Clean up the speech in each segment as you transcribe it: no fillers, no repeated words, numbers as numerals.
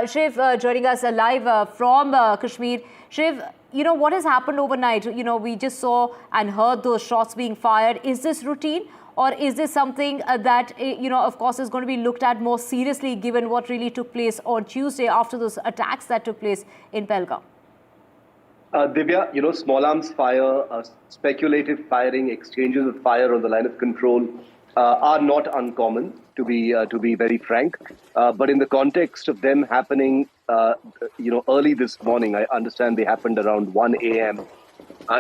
Shiv, joining us live from Kashmir. Shiv, what has happened overnight? We just saw and heard those shots being fired. Is this routine? Or is this something that, of course, is going to be looked at more seriously given what really took place on Tuesday after those attacks that took place in Pahalgam? Divya, small arms fire, speculative firing, exchanges of fire on the line of control are not uncommon, to be very frank. But in the context of them happening, early this morning, I understand they happened around 1 a.m.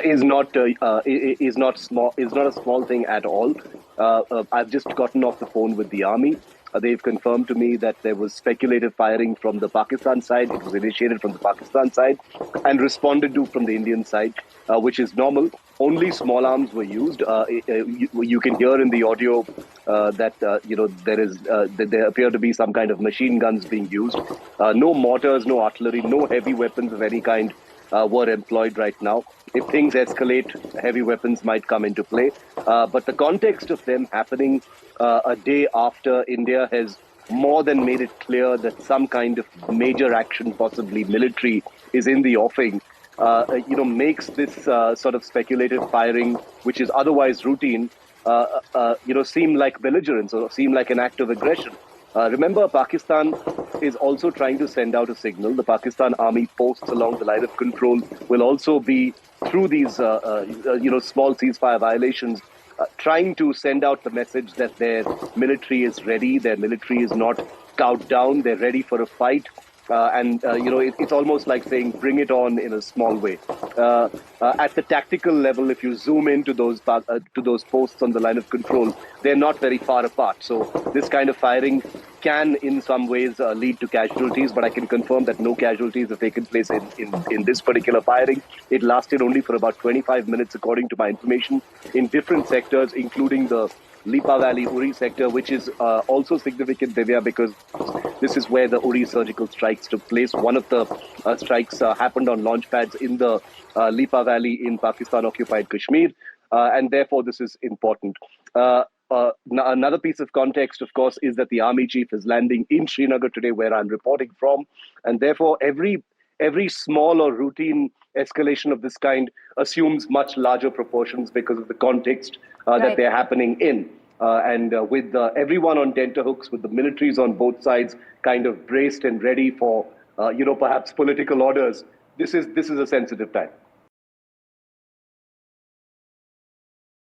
Is not a small thing at all. I've just gotten off the phone with the army. They've confirmed to me that there was speculative firing from the Pakistan side. It was initiated from the Pakistan side and responded to from the Indian side, which is normal. Only small arms were used. You can hear in the audio that there appear to be some kind of machine guns being used. No mortars, no artillery, no heavy weapons of any kind were employed right now. If things escalate, heavy weapons might come into play. But the context of them happening a day after India has more than made it clear that some kind of major action, possibly military, is in the offing, makes this sort of speculative firing, which is otherwise routine, seem like belligerence or seem like an act of aggression. Remember, Pakistan is also trying to send out a signal. The Pakistan army posts along the line of control will also be, through these, small ceasefire violations, trying to send out the message that their military is ready, their military is not cowed down, they're ready for a fight. It's almost like saying, bring it on in a small way. At the tactical level, if you zoom into those posts on the line of control, they're not very far apart. So this kind of firing can, in some ways, lead to casualties, but I can confirm that no casualties have taken place in this particular firing. It lasted only for about 25 minutes, according to my information, in different sectors, including the Lipa Valley Uri sector, which is also significant, Divya, because this is where the Uri surgical strikes took place. One of the strikes happened on launch pads in the Lipa Valley in Pakistan-occupied Kashmir, and therefore this is important. Another piece of context, of course, is that the army chief is landing in Srinagar today, where I'm reporting from, and therefore every small or routine escalation of this kind assumes much larger proportions because of the context that they're happening in. With everyone on tenterhooks, with the militaries on both sides kind of braced and ready for, perhaps political orders, this is a sensitive time.